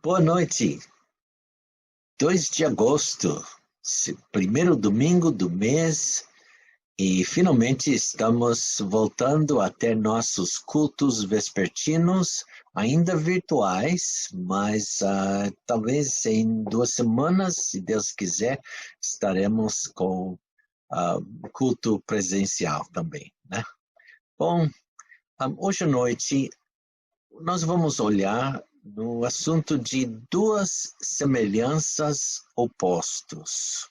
Boa noite, 2 de agosto, primeiro domingo do mês, e finalmente estamos voltando a ter nossos cultos vespertinos, ainda virtuais, mas talvez em 2 semanas, se Deus quiser, estaremos com culto presencial também, né? Bom, hoje à noite nós vamos olhar no assunto de duas semelhanças opostos.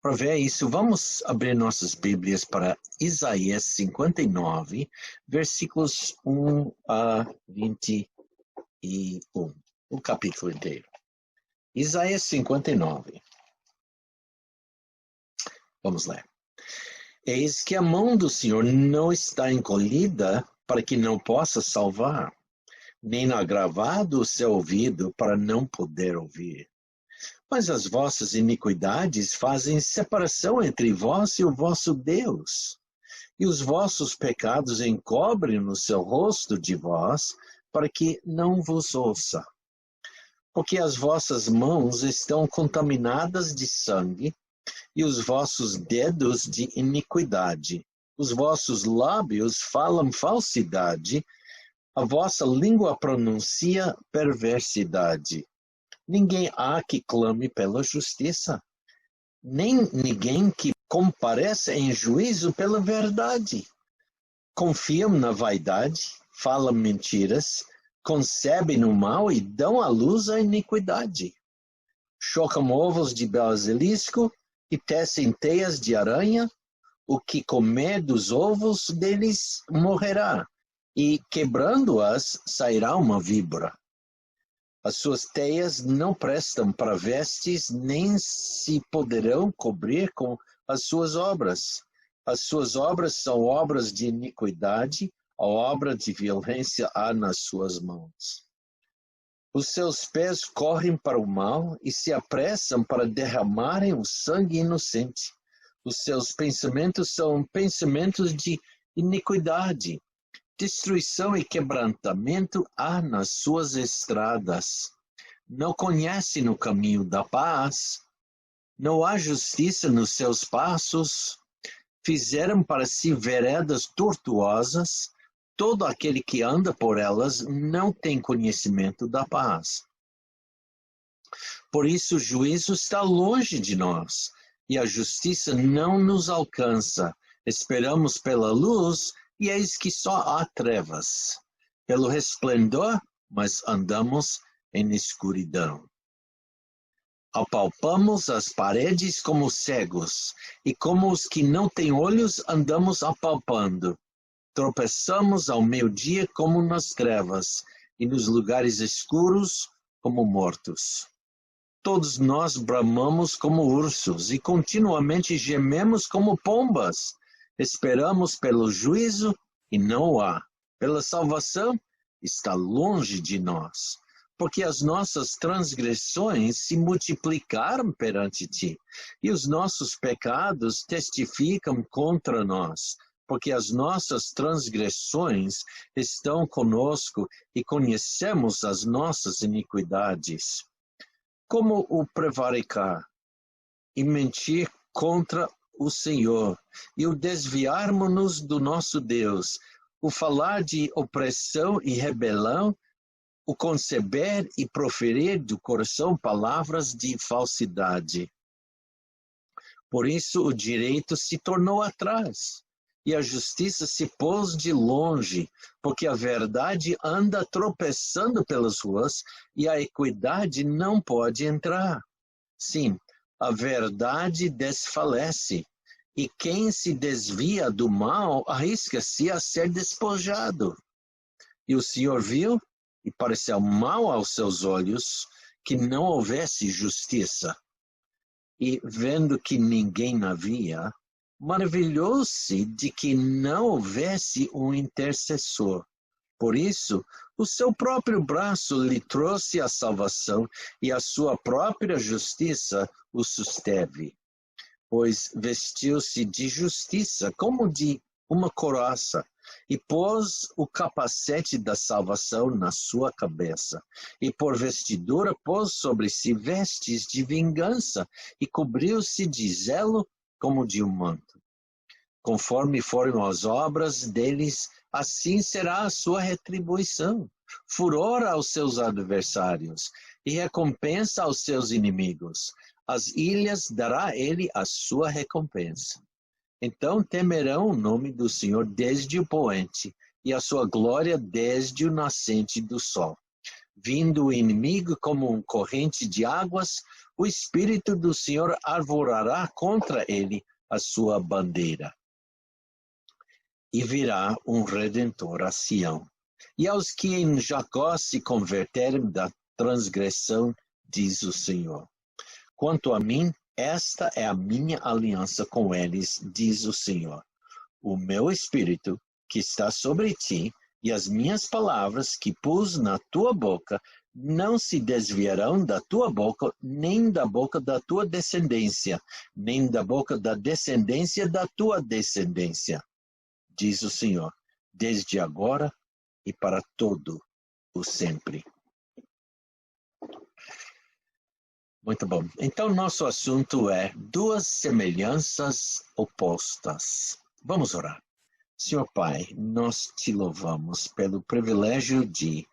Para ver isso, vamos abrir nossas Bíblias para Isaías 59, versículos 1 a 21, o capítulo inteiro. Isaías 59. Vamos ler. Eis que a mão do Senhor não está encolhida para que não possa salvar, nem agravado o seu ouvido para não poder ouvir. Mas as vossas iniquidades fazem separação entre vós e o vosso Deus, e os vossos pecados encobrem no seu rosto de vós, para que não vos ouça. Porque as vossas mãos estão contaminadas de sangue, e os vossos dedos de iniquidade. Os vossos lábios falam falsidade, a vossa língua pronuncia perversidade. Ninguém há que clame pela justiça, nem ninguém que compareça em juízo pela verdade. Confiam na vaidade, falam mentiras, concebem o mal e dão à luz a iniquidade. Chocam ovos de basilisco e tecem teias de aranha. O que comer dos ovos deles morrerá, e quebrando-as sairá uma víbora. As suas teias não prestam para vestes, nem se poderão cobrir com as suas obras. As suas obras são obras de iniquidade, a obra de violência há nas suas mãos. Os seus pés correm para o mal e se apressam para derramarem o sangue inocente. Os seus pensamentos são pensamentos de iniquidade. Destruição e quebrantamento há nas suas estradas. Não conhecem o caminho da paz. Não há justiça nos seus passos. Fizeram para si veredas tortuosas. Todo aquele que anda por elas não tem conhecimento da paz. Por isso o juízo está longe de nós, e a justiça não nos alcança. Esperamos pela luz, e eis que só há trevas. Pelo resplendor, mas andamos em escuridão. Apalpamos as paredes como cegos, e como os que não têm olhos andamos apalpando. Tropeçamos ao meio-dia como nas trevas, e nos lugares escuros como mortos. Todos nós bramamos como ursos, e continuamente gememos como pombas. Esperamos pelo juízo, e não o há. Pela salvação, está longe de nós. Porque as nossas transgressões se multiplicaram perante ti, e os nossos pecados testificam contra nós. Porque as nossas transgressões estão conosco e conhecemos as nossas iniquidades. Como o prevaricar e mentir contra o Senhor, e o desviarmos-nos do nosso Deus, o falar de opressão e rebelião, o conceber e proferir do coração palavras de falsidade. Por isso o direito se tornou atrás, e a justiça se pôs de longe, porque a verdade anda tropeçando pelas ruas, e a equidade não pode entrar. Sim, a verdade desfalece, e quem se desvia do mal arrisca-se a ser despojado. E o Senhor viu, e pareceu mal aos seus olhos, que não houvesse justiça. E vendo que ninguém havia, maravilhou-se de que não houvesse um intercessor. Por isso, o seu próprio braço lhe trouxe a salvação, e a sua própria justiça o susteve. Pois vestiu-se de justiça, como de uma couraça, e pôs o capacete da salvação na sua cabeça, e por vestidura pôs sobre si vestes de vingança, e cobriu-se de zelo como de um manto. Conforme foram as obras deles, assim será a sua retribuição. Furor aos seus adversários, e recompensa aos seus inimigos. As ilhas dará ele a sua recompensa. Então temerão o nome do Senhor desde o poente, e a sua glória desde o nascente do sol. Vindo o inimigo como um corrente de águas, o Espírito do Senhor arvorará contra ele a sua bandeira. E virá um Redentor a Sião. E aos que em Jacó se converterem da transgressão, diz o Senhor. Quanto a mim, esta é a minha aliança com eles, diz o Senhor. O meu Espírito, que está sobre ti, e as minhas palavras que pus na tua boca, não se desviarão da tua boca, nem da boca da tua descendência, nem da boca da descendência da tua descendência, diz o Senhor, desde agora e para todo o sempre. Muito bom. Então, nosso assunto é duas semelhanças opostas. Vamos orar. Senhor Pai, nós te louvamos pelo privilégio de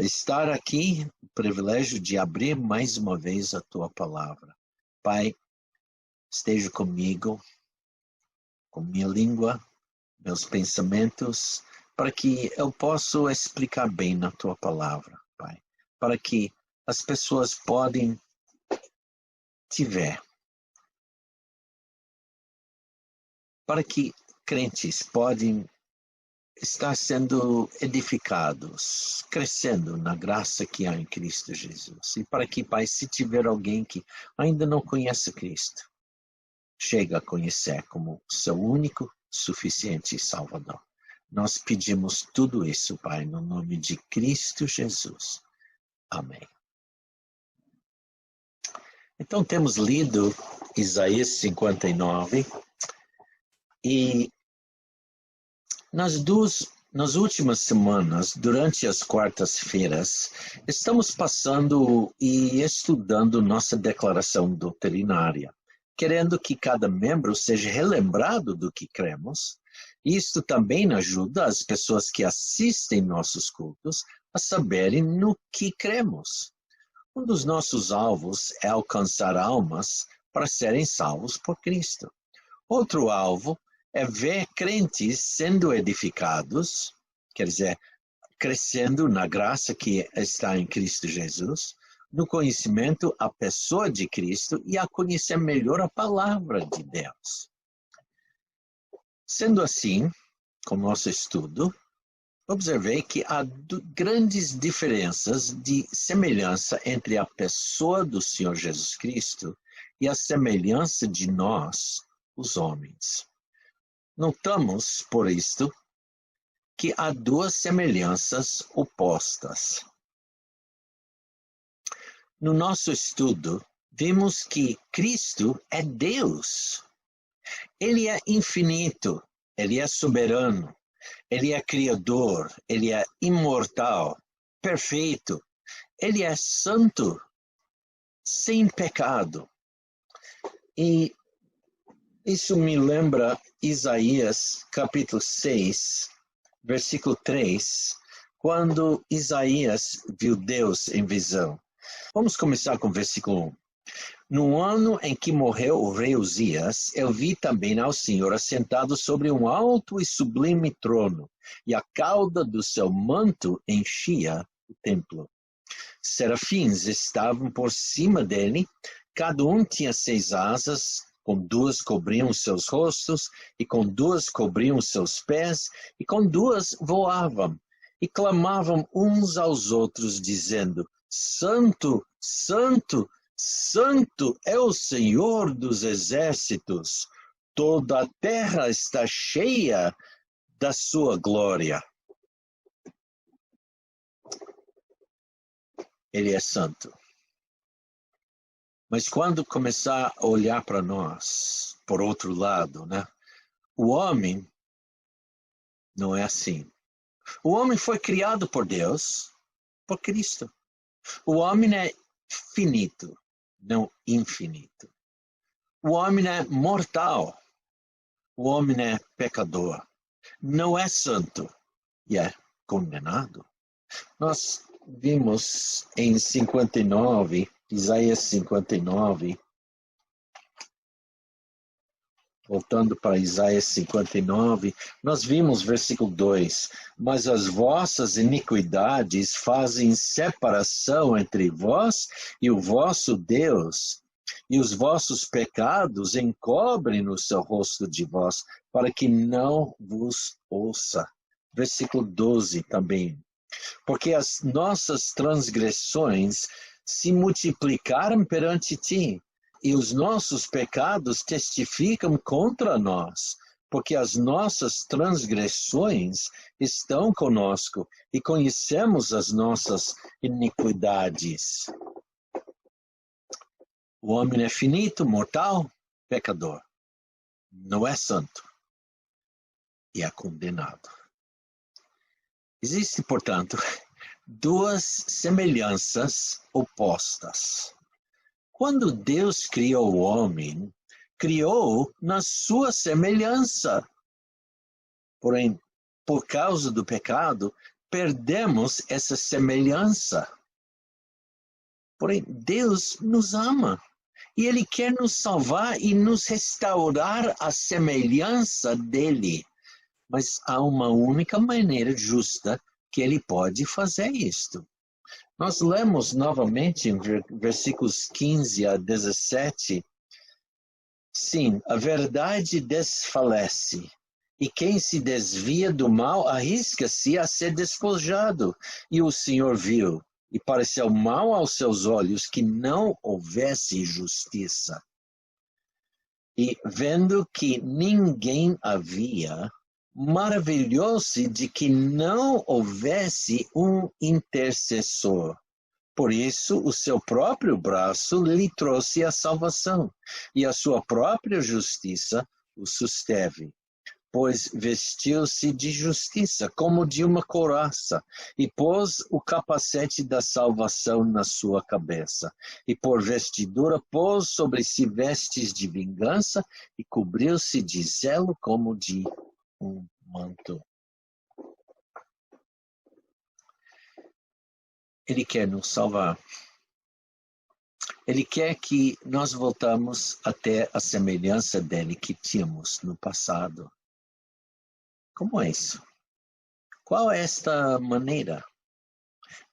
estar aqui, o privilégio de abrir mais uma vez a tua palavra. Pai, esteja comigo, com minha língua, meus pensamentos, para que eu possa explicar bem na tua palavra, Pai. Para que as pessoas podem te ver. Para que crentes podem estar sendo edificados, crescendo na graça que há em Cristo Jesus. E para que, Pai, se tiver alguém que ainda não conhece Cristo, chega a conhecer como seu único, suficiente Salvador. Nós pedimos tudo isso, Pai, no nome de Cristo Jesus. Amém. Então, temos lido Isaías 59 e nas últimas semanas, durante as quartas-feiras, estamos passando e estudando nossa declaração doutrinária, querendo que cada membro seja relembrado do que cremos. Isto também ajuda as pessoas que assistem nossos cultos a saberem no que cremos. Um dos nossos alvos é alcançar almas para serem salvos por Cristo. Outro alvo é ver crentes sendo edificados, quer dizer, crescendo na graça que está em Cristo Jesus, no conhecimento à pessoa de Cristo e a conhecer melhor a palavra de Deus. Sendo assim, com nosso estudo, observei que há grandes diferenças de semelhança entre a pessoa do Senhor Jesus Cristo e a semelhança de nós, os homens. Notamos, por isto, que há duas semelhanças opostas. No nosso estudo, vimos que Cristo é Deus. Ele é infinito, ele é soberano, ele é criador, ele é imortal, perfeito, ele é santo, sem pecado. E isso me lembra Isaías capítulo 6, versículo 3, quando Isaías viu Deus em visão. Vamos começar com o versículo 1. No ano em que morreu o rei Uzias, eu vi também ao Senhor assentado sobre um alto e sublime trono, e a cauda do seu manto enchia o templo. Serafins estavam por cima dele, cada um tinha 6 asas, com 2 cobriam seus rostos, e com 2 cobriam seus pés, e com 2 voavam, e clamavam uns aos outros, dizendo: Santo, Santo, Santo é o Senhor dos exércitos, toda a terra está cheia da sua glória. Ele é santo. Mas quando começar a olhar para nós, por outro lado, né? O homem Não é assim. O homem foi criado por Deus, por Cristo. O homem é finito, não infinito. O homem é mortal. O homem é pecador. Não é santo e é condenado. Nós vimos em 59, Isaías 59, voltando para Isaías 59, nós vimos versículo 2, mas as vossas iniquidades fazem separação entre vós e o vosso Deus, e os vossos pecados encobrem o seu rosto de vós, para que não vos ouça. Versículo 12 também. Porque as nossas transgressões se multiplicaram perante ti, e os nossos pecados testificam contra nós, porque as nossas transgressões estão conosco, e conhecemos as nossas iniquidades. O homem é finito, mortal, pecador. Não é santo. E é condenado. Existem, portanto, duas semelhanças opostas. Quando Deus criou o homem, criou na sua semelhança. Porém, por causa do pecado, perdemos essa semelhança. Porém, Deus nos ama. E Ele quer nos salvar e nos restaurar a semelhança dEle. Mas há uma única maneira justa que Ele pode fazer isto. Nós lemos novamente em versículos 15 a 17. Sim, a verdade desfalece, e quem se desvia do mal arrisca-se a ser despojado. E o Senhor viu, e pareceu mal aos seus olhos que não houvesse justiça. E vendo que ninguém havia, maravilhou-se de que não houvesse um intercessor. Por isso, o seu próprio braço lhe trouxe a salvação, e a sua própria justiça o susteve. Pois vestiu-se de justiça, como de uma couraça, e pôs o capacete da salvação na sua cabeça. E por vestidura pôs sobre si vestes de vingança, e cobriu-se de zelo como de um manto. Ele quer nos salvar. Ele quer que nós voltamos até a semelhança dele que tínhamos no passado. Como é isso? Qual é esta maneira?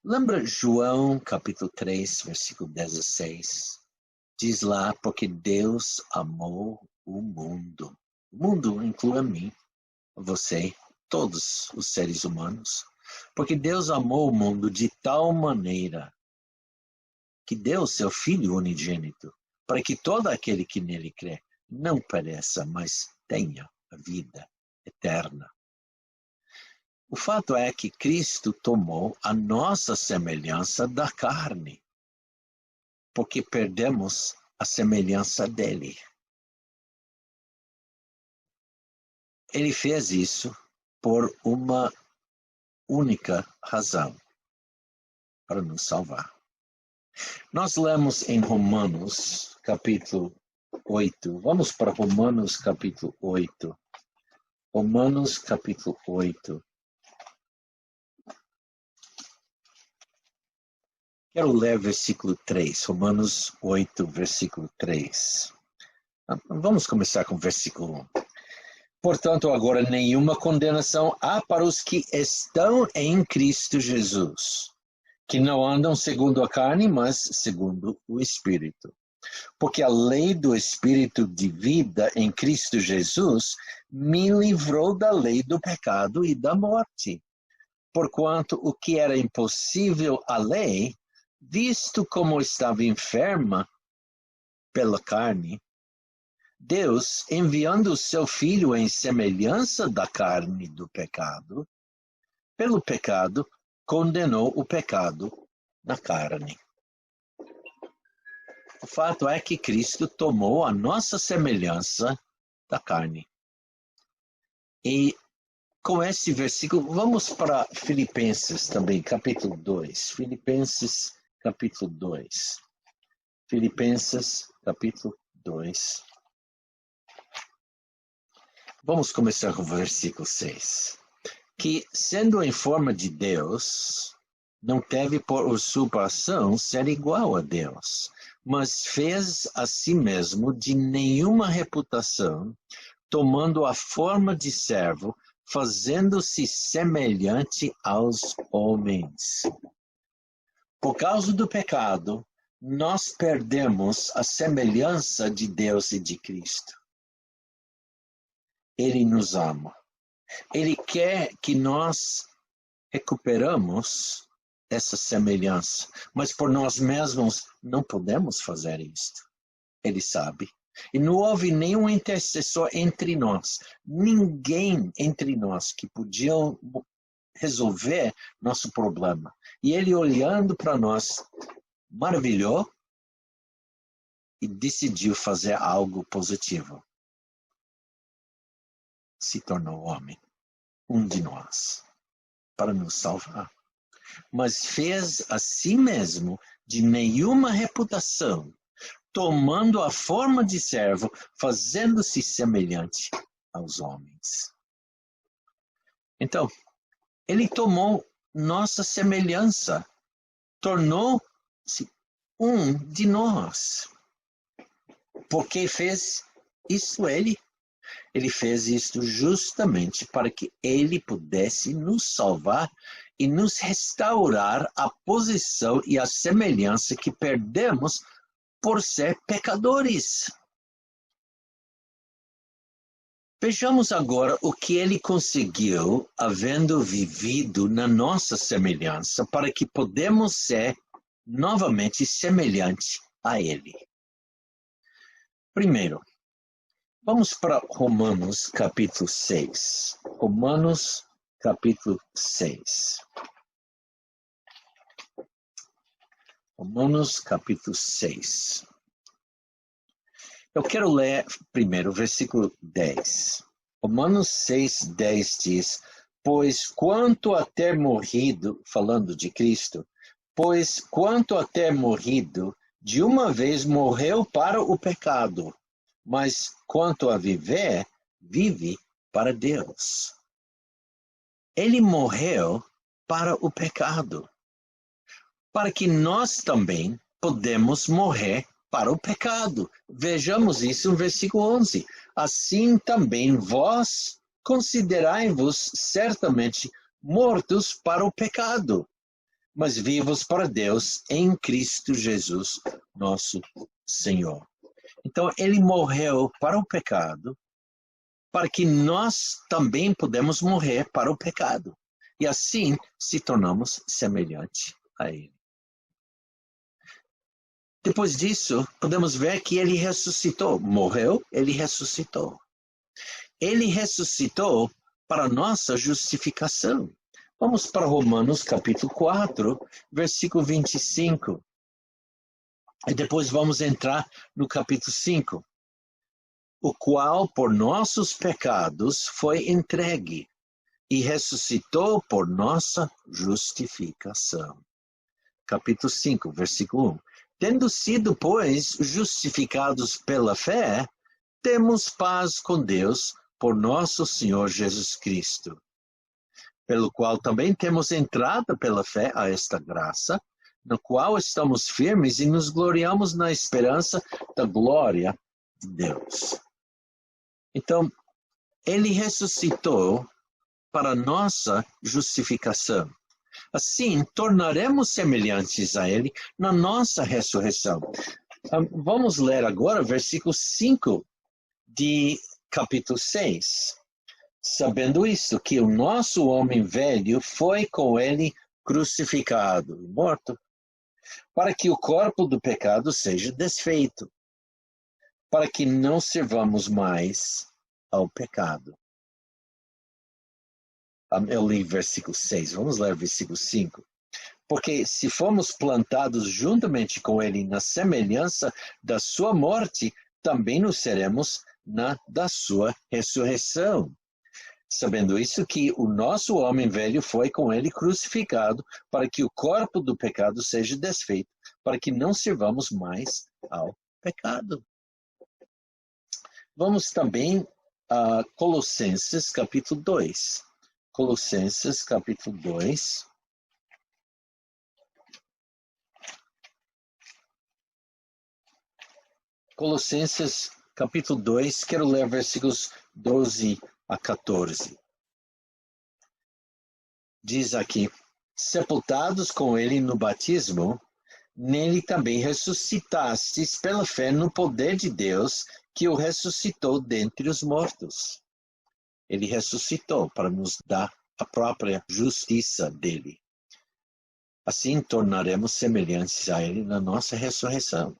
Lembra João capítulo 3, versículo 16? Diz lá, porque Deus amou o mundo. O mundo inclui a mim, você, todos os seres humanos. Porque Deus amou o mundo de tal maneira que deu seu Filho unigênito, para que todo aquele que nele crê não pereça, mas tenha a vida eterna. O fato é que Cristo tomou a nossa semelhança da carne, porque perdemos a semelhança dele. Ele fez isso por uma única razão, para nos salvar. Nós lemos em Romanos, capítulo 8. Vamos para Romanos, capítulo 8. Romanos, capítulo 8. Quero ler versículo 3. Romanos 8, versículo 3. Vamos começar com o versículo 1. Portanto, agora nenhuma condenação há para os que estão em Cristo Jesus, que não andam segundo a carne, mas segundo o Espírito. Porque a lei do Espírito de vida em Cristo Jesus me livrou da lei do pecado e da morte. Porquanto o que era impossível à lei, visto como estava enferma pela carne, Deus, enviando o seu Filho em semelhança da carne do pecado, pelo pecado, condenou o pecado na carne. O fato é que Cristo tomou a nossa semelhança da carne. E com esse versículo, vamos para Filipenses também, capítulo 2. Filipenses, capítulo 2. Filipenses, capítulo 2. Vamos começar com o versículo 6. Que, sendo em forma de Deus, não teve por usurpação ser igual a Deus, mas fez a si mesmo de nenhuma reputação, tomando a forma de servo, fazendo-se semelhante aos homens. Por causa do pecado, nós perdemos a semelhança de Deus e de Cristo. Ele nos ama. Ele quer que nós recuperamos essa semelhança, mas por nós mesmos não podemos fazer isto. Ele sabe. E não houve nenhum intercessor entre nós, ninguém entre nós que podia resolver nosso problema. E ele olhando para nós, maravilhou e decidiu fazer algo positivo. Se tornou homem, um de nós, para nos salvar. Mas fez a si mesmo de nenhuma reputação, tomando a forma de servo, fazendo-se semelhante aos homens. Então, ele tomou nossa semelhança, tornou-se um de nós. Por que fez isso ele? Ele fez isto justamente para que ele pudesse nos salvar e nos restaurar a posição e a semelhança que perdemos por ser pecadores. Vejamos agora o que ele conseguiu, havendo vivido na nossa semelhança, para que podemos ser novamente semelhante a ele. Primeiro, vamos para Romanos capítulo 6. Romanos capítulo 6. Romanos capítulo 6. Eu quero ler primeiro o versículo 10. Romanos 6, 10 diz: Pois quanto a ter morrido, falando de Cristo, pois quanto a ter morrido, de uma vez morreu para o pecado, mas quanto a viver, vive para Deus. Ele morreu para o pecado, para que nós também podemos morrer para o pecado. Vejamos isso no versículo 11. Assim também vós considerai-vos certamente mortos para o pecado, mas vivos para Deus em Cristo Jesus, nosso Senhor. Então, ele morreu para o pecado, para que nós também podemos morrer para o pecado. E assim se tornamos semelhantes a ele. Depois disso, podemos ver que ele ressuscitou. Morreu, ele ressuscitou. Ele ressuscitou para nossa justificação. Vamos para Romanos capítulo 4, versículo 25. E depois vamos entrar no capítulo 5. O qual por nossos pecados foi entregue e ressuscitou por nossa justificação. Capítulo 5, versículo 1. Tendo sido, pois, justificados pela fé, temos paz com Deus por nosso Senhor Jesus Cristo, pelo qual também temos entrada pela fé a esta graça, no qual estamos firmes e nos gloriamos na esperança da glória de Deus. Então, ele ressuscitou para nossa justificação. Assim, tornaremos semelhantes a ele na nossa ressurreição. Vamos ler agora o versículo 5 de capítulo 6. Sabendo isto, que o nosso homem velho foi com ele crucificado e morto, para que o corpo do pecado seja desfeito, para que não servamos mais ao pecado. Eu li versículo 6, vamos ler versículo 5. Porque se fomos plantados juntamente com ele na semelhança da sua morte, também nos seremos na da sua ressurreição. Sabendo isso, que o nosso homem velho foi com ele crucificado, para que o corpo do pecado seja desfeito, para que não sirvamos mais ao pecado. Vamos também a Colossenses capítulo 2. Colossenses capítulo 2. Colossenses capítulo 2, quero ler versículos 12 a 14. Diz aqui: sepultados com ele no batismo, nele também ressuscitastes pela fé no poder de Deus, que o ressuscitou dentre os mortos. Ele ressuscitou para nos dar a própria justiça dele. Assim tornaremos semelhantes a ele na nossa ressurreição.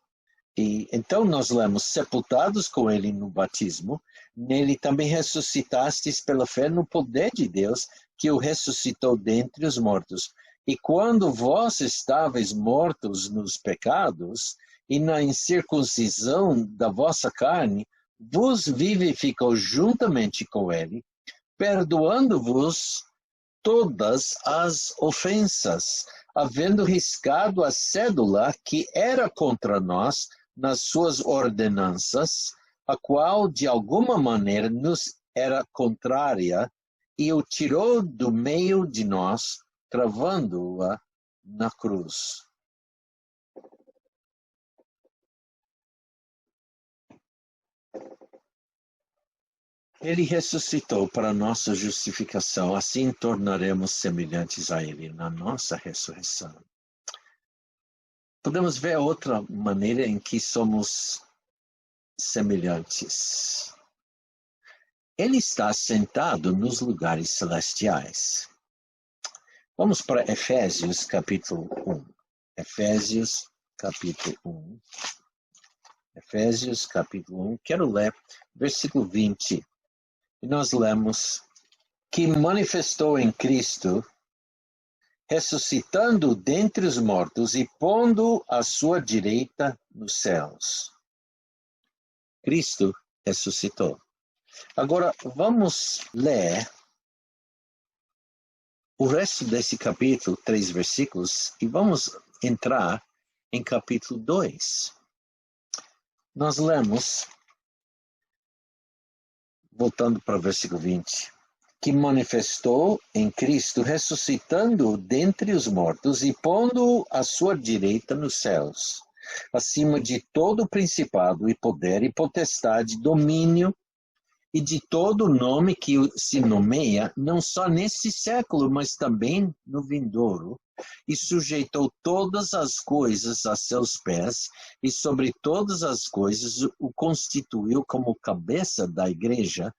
E então nós lemos: sepultados com ele no batismo, nele também ressuscitastes pela fé no poder de Deus, que o ressuscitou dentre os mortos. E quando vós estáveis mortos nos pecados e na incircuncisão da vossa carne, vos vivificou juntamente com ele, perdoando-vos todas as ofensas, havendo riscado a cédula que era contra nós nas suas ordenanças, a qual de alguma maneira nos era contrária, e o tirou do meio de nós, travando-a na cruz. Ele ressuscitou para a nossa justificação, assim tornaremos semelhantes a ele na nossa ressurreição. Podemos ver outra maneira em que somos semelhantes. Ele está sentado nos lugares celestiais. Vamos para Efésios capítulo 1. Efésios capítulo 1. Efésios capítulo 1. Quero ler versículo 20. E nós lemos: que manifestou em Cristo, ressuscitando dentre os mortos e pondo à sua direita nos céus. Cristo ressuscitou. Agora, vamos ler o resto desse capítulo, 3 versículos, e vamos entrar em capítulo 2. Nós lemos, voltando para o versículo 20, que manifestou em Cristo, ressuscitando dentre os mortos e pondo à sua direita nos céus, acima de todo principado e poder e potestade, domínio e de todo nome que se nomeia, não só nesse século, mas também no vindouro, e sujeitou todas as coisas a seus pés, e sobre todas as coisas o constituiu como cabeça da igreja,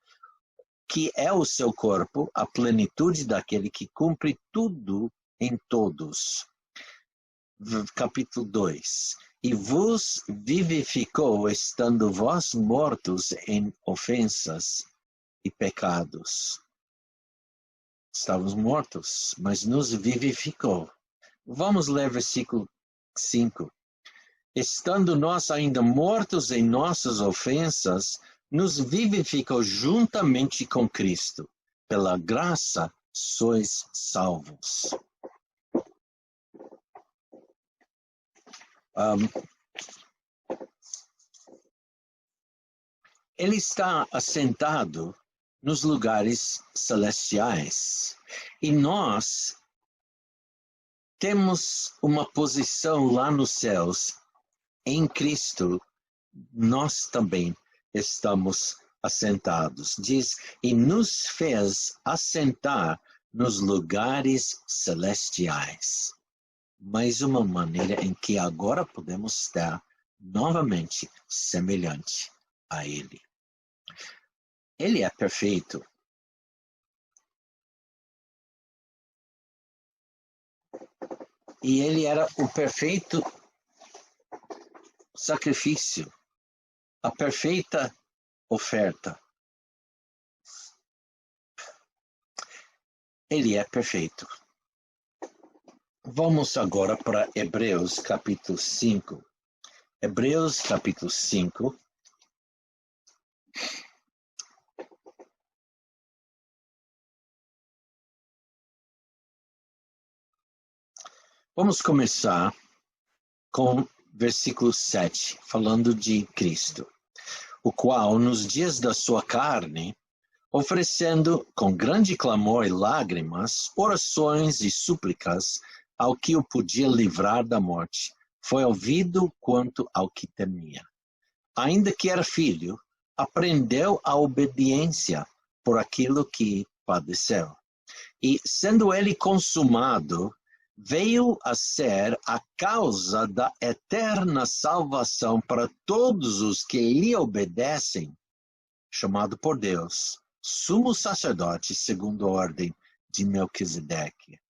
que é o seu corpo, a plenitude daquele que cumpre tudo em todos. Capítulo 2. E vos vivificou, estando vós mortos em ofensas e pecados. Estávamos mortos, mas nos vivificou. Vamos ler versículo 5. Estando nós ainda mortos em nossas ofensas, nos vivificou juntamente com Cristo. Pela graça sois salvos. Ele está assentado nos lugares celestiais. E nós temos uma posição lá nos céus. Em Cristo, nós também estamos assentados. Diz, e nos fez assentar nos lugares celestiais. Mais uma maneira em que agora podemos estar novamente semelhante a Ele. Ele é perfeito. E Ele era o perfeito sacrifício, a perfeita oferta. Ele é perfeito. Vamos agora para Hebreus capítulo 5. Hebreus capítulo 5. Vamos começar com versículo 7, falando de Cristo, o qual, nos dias da sua carne, oferecendo com grande clamor e lágrimas, orações e súplicas ao que o podia livrar da morte, foi ouvido quanto ao que temia. Ainda que era filho, aprendeu a obediência por aquilo que padeceu. E, sendo ele consumado, veio a ser a causa da eterna salvação para todos os que lhe obedecem, chamado por Deus, sumo sacerdote segundo a ordem de Melquisedeque.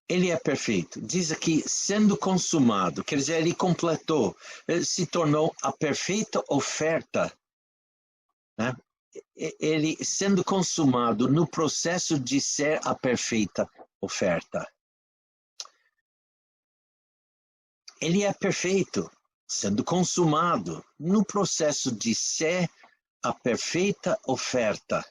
Ele é perfeito. Diz aqui, sendo consumado, quer dizer, ele completou, ele se tornou a perfeita oferta, né? Ele sendo consumado no processo de ser a perfeita oferta. Ele é perfeito, sendo consumado no processo de ser a perfeita oferta.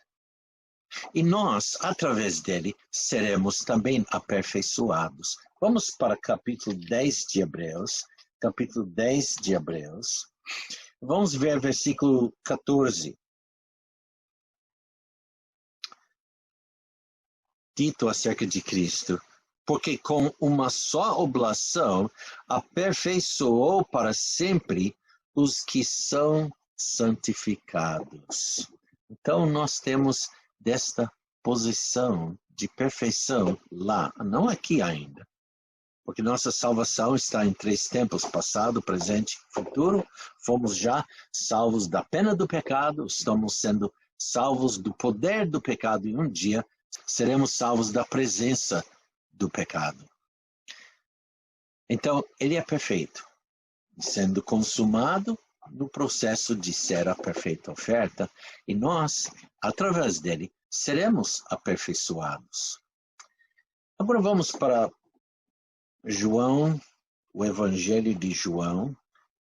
E nós, através dele, seremos também aperfeiçoados. Vamos para capítulo 10 de Hebreus. Capítulo 10 de Hebreus. Vamos ver versículo 14. Dito acerca de Cristo, porque com uma só oblação aperfeiçoou para sempre os que são santificados. Então nós temos desta posição de perfeição lá, não aqui ainda, porque nossa salvação está em 3 tempos, passado, presente e futuro. Fomos já salvos da pena do pecado, estamos sendo salvos do poder do pecado e um dia seremos salvos da presença do pecado. Então, ele é perfeito, sendo consumado no processo de ser a perfeita oferta, e nós, através dele, seremos aperfeiçoados. Agora vamos para João, o Evangelho de João.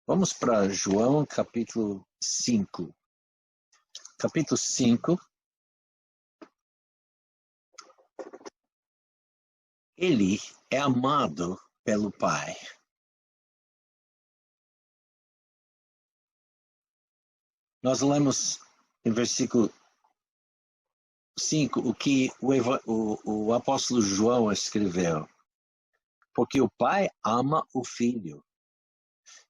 Vamos para João, capítulo 5. Capítulo 5. Ele é amado pelo Pai. Nós lemos em versículo 5 o que o apóstolo João escreveu. Porque o Pai ama o Filho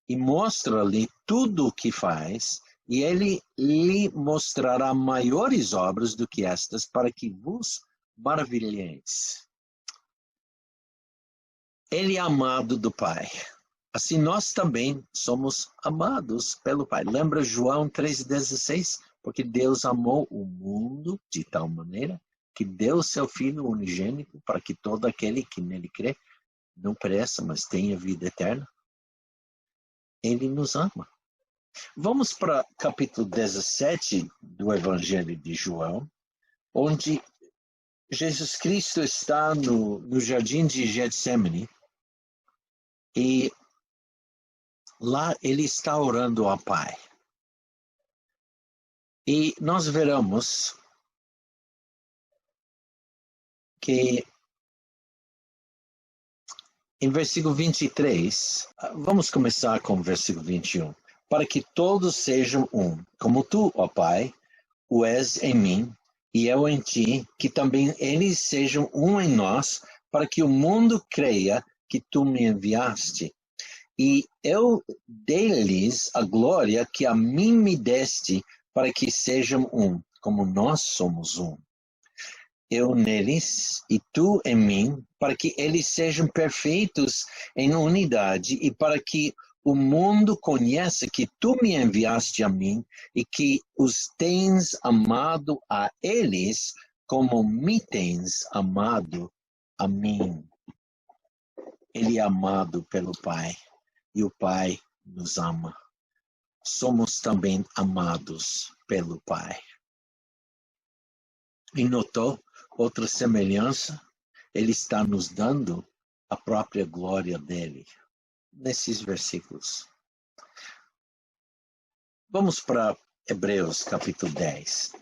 e mostra-lhe tudo o que faz, e ele lhe mostrará maiores obras do que estas, para que vos maravilheis. Ele é amado do Pai. Assim nós também somos amados pelo Pai. Lembra João 3,16? Porque Deus amou o mundo de tal maneira que deu seu Filho unigênito para que todo aquele que nele crê não pereça, mas tenha vida eterna. Ele nos ama. Vamos para capítulo 17 do Evangelho de João, onde Jesus Cristo está no jardim de Getsemane e lá ele está orando ao Pai. E nós veremos que em versículo 23, vamos começar com o versículo 21. Para que todos sejam um, como tu, ó Pai, o és em mim, e eu em ti, que também eles sejam um em nós, para que o mundo creia que tu me enviaste. E eu dei-lhes a glória que a mim me deste, para que sejam um, como nós somos um. Eu neles e tu em mim, para que eles sejam perfeitos em unidade e para que o mundo conheça que tu me enviaste a mim e que os tens amado a eles como me tens amado a mim. Ele é amado pelo Pai e o Pai nos ama. Somos também amados pelo Pai. E notou outra semelhança? Ele está nos dando a própria glória dele nesses versículos. Vamos para Hebreus capítulo 10.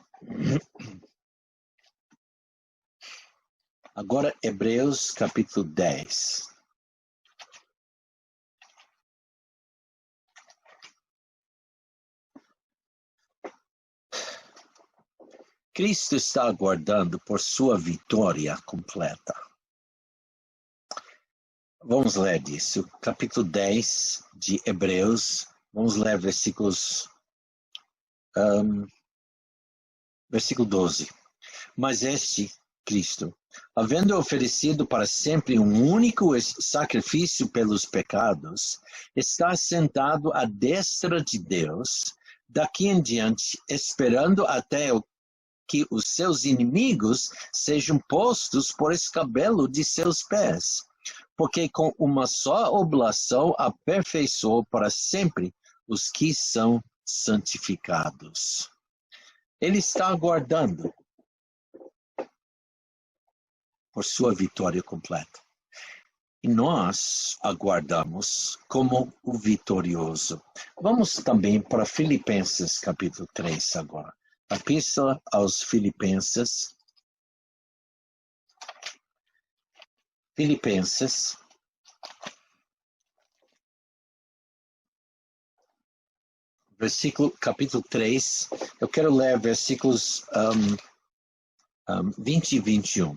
Agora, Hebreus capítulo 10. Cristo está aguardando por sua vitória completa. Vamos ler disso. Capítulo 10 de Hebreus. Vamos ler versículos... versículo 12. Mas este, Cristo, havendo oferecido para sempre um único sacrifício pelos pecados, está sentado à destra de Deus, daqui em diante, esperando até que os seus inimigos sejam postos por escabelo de seus pés. Porque com uma só oblação aperfeiçoou para sempre os que são santificados. Ele está aguardando por sua vitória completa. E nós aguardamos como o vitorioso. Vamos também para Filipenses capítulo 3 agora. A epístola aos Filipenses. Filipenses. Capítulo 3. Eu quero ler versículos 20 e 21.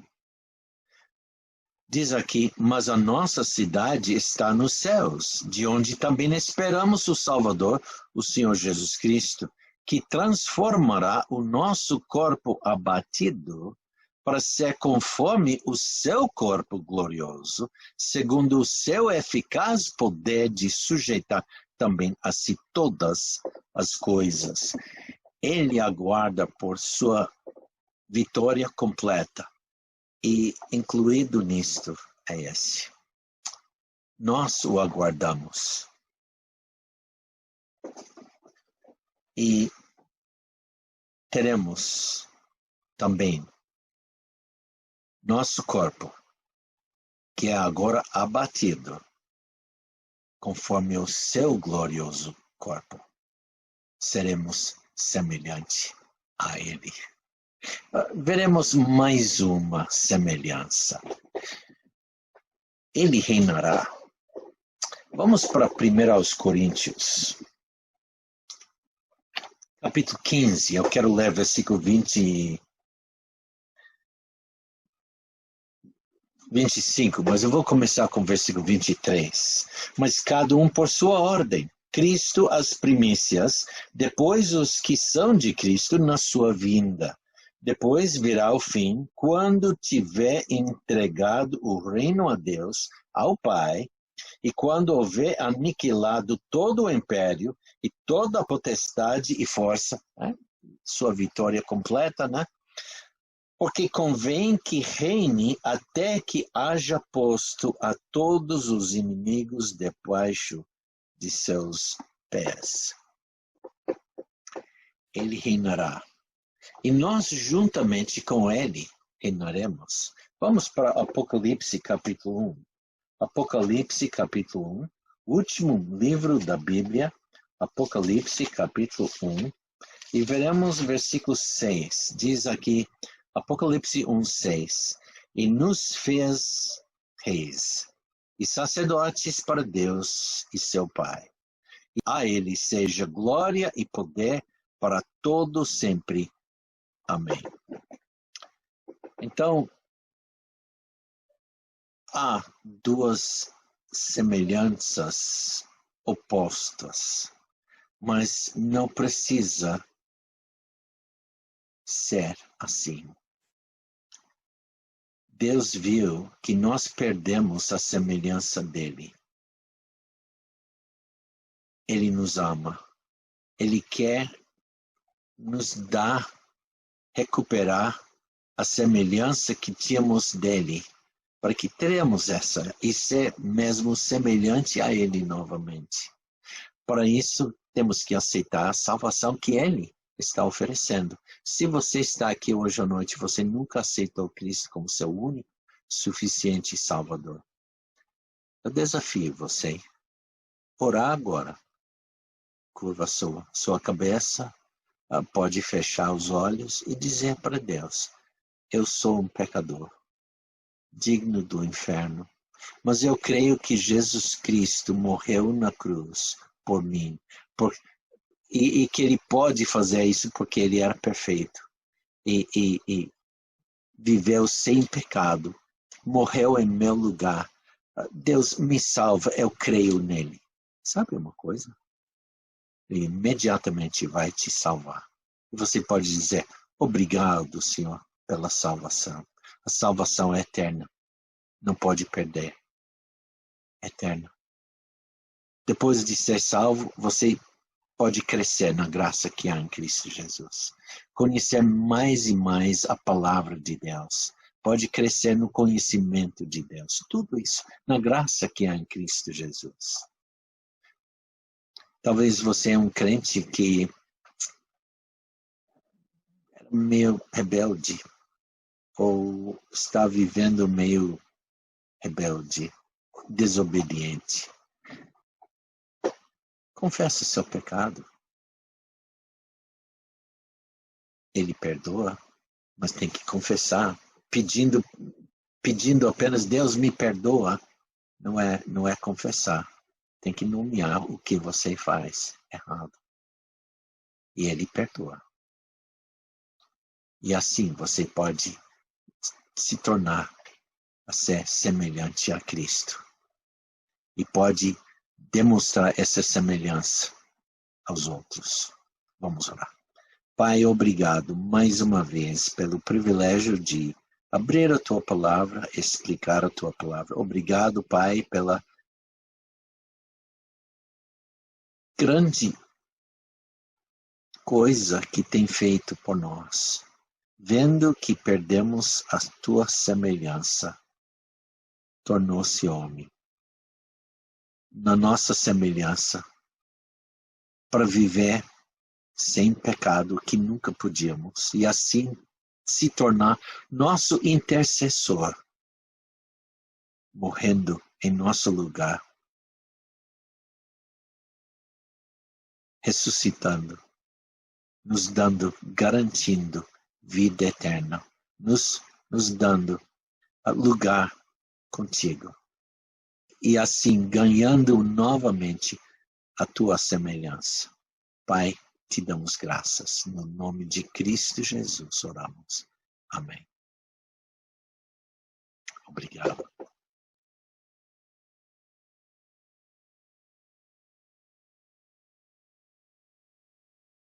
Diz aqui, mas a nossa cidade está nos céus, de onde também esperamos o Salvador, o Senhor Jesus Cristo, que transformará o nosso corpo abatido para ser conforme o seu corpo glorioso, segundo o seu eficaz poder de sujeitar também a si todas as coisas. Ele aguarda por sua vitória completa. E incluído nisto é esse. Nós o aguardamos. E teremos também nosso corpo, que é agora abatido, conforme o seu glorioso corpo. Seremos semelhante a ele. Veremos mais uma semelhança. Ele reinará. Vamos para 1 Coríntios. Capítulo 15. Eu quero ler versículo 25, mas eu vou começar com o versículo 23. Mas cada um por sua ordem. Cristo as primícias, depois os que são de Cristo na sua vinda. Depois virá o fim, quando tiver entregado o reino a Deus, ao Pai, e quando houver aniquilado todo o império e toda a potestade e força, né? Sua vitória completa, né? Porque convém que reine até que haja posto a todos os inimigos debaixo de seus pés. Ele reinará. E nós, juntamente com ele, reinaremos. Vamos para Apocalipse capítulo 1. Apocalipse capítulo 1, último livro da Bíblia, Apocalipse capítulo 1, e veremos versículo 6. Diz aqui, Apocalipse 1, 6. E nos fez reis e sacerdotes para Deus e seu Pai. E a ele seja glória e poder para todo sempre. Amém. Então, há duas semelhanças opostas, mas não precisa ser assim. Deus viu que nós perdemos a semelhança dele. Ele nos ama. Ele quer nos dar, recuperar a semelhança que tínhamos dele, para que tenhamos essa e ser mesmo semelhante a ele novamente. Para isso, temos que aceitar a salvação que ele está oferecendo. Se você está aqui hoje à noite, você nunca aceitou Cristo como seu único, suficiente Salvador. Eu desafio você a orar agora. Curva sua cabeça, pode fechar os olhos e dizer para Deus: eu sou um pecador, digno do inferno, mas eu creio que Jesus Cristo morreu na cruz por mim, e que Ele pode fazer isso porque Ele era perfeito, e viveu sem pecado, morreu em meu lugar. Deus me salva, eu creio nele. Sabe uma coisa? Ele imediatamente vai te salvar. E você pode dizer: obrigado, Senhor, pela salvação. A salvação é eterna. Não pode perder. Eterna. Depois de ser salvo, você pode crescer na graça que há em Cristo Jesus. Conhecer mais e mais a palavra de Deus. Pode crescer no conhecimento de Deus. Tudo isso na graça que há em Cristo Jesus. Talvez você é um crente que é meio rebelde, ou está vivendo meio rebelde, desobediente. Confessa seu pecado. Ele perdoa, mas tem que confessar, pedindo apenas Deus me perdoa. Não é confessar. Tem que nomear o que você faz errado. E Ele perdoa. E assim você pode se tornar a ser semelhante a Cristo. E pode demonstrar essa semelhança aos outros. Vamos orar. Pai, obrigado mais uma vez pelo privilégio de abrir a Tua Palavra, explicar a Tua Palavra. Obrigado, Pai, pela grande coisa que tem feito por nós. Vendo que perdemos a Tua semelhança, tornou-se homem. Na nossa semelhança, para viver sem pecado que nunca podíamos, e assim se tornar nosso intercessor, morrendo em nosso lugar, ressuscitando, nos dando, garantindo vida eterna, nos dando lugar contigo. E assim ganhando novamente a tua semelhança. Pai, te damos graças. No nome de Cristo Jesus oramos. Amém. Obrigado.